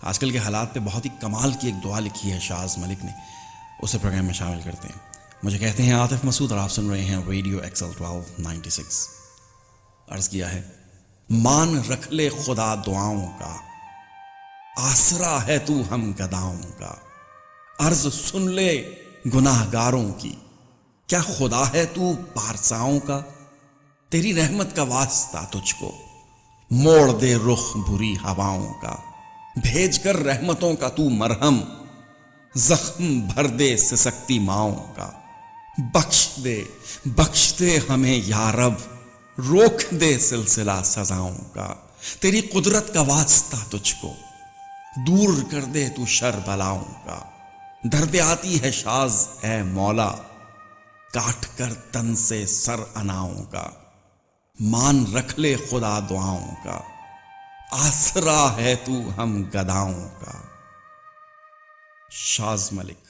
آج کل کے حالات پہ بہت ہی کمال کی ایک دعا لکھی ہے شاز ملک نے، اسے پروگرام میں شامل کرتے ہیں۔ مجھے کہتے ہیں عاطف مسعود اور آپ سن رہے ہیں ریڈیو ایکسل 1296۔ عرض کیا ہے، مان رکھ لے خدا دعاؤں کا، آسرا ہے تو ہم گداؤں کا، عرض سن لے گناہ گاروں کی، کیا خدا ہے تو پارساؤں کا، تیری رحمت کا واسطہ تجھ کو، موڑ دے رخ بری ہواؤں کا، بھیج کر رحمتوں کا تو مرہم، زخم بھر دے سسکتی ماؤں کا، بخش دے ہمیں یا رب، روک دے سلسلہ سزاؤں کا، تیری قدرت کا واسطہ تجھ کو، دور کر دے تو شر بلاؤں کا، در پہ آتی ہے شاز اے مولا، کاٹ کر تن سے سر اناؤں کا، مان رکھ لے خدا دعاؤں کا، آسرا ہے تو ہم گداؤں کا۔ شاز ملک۔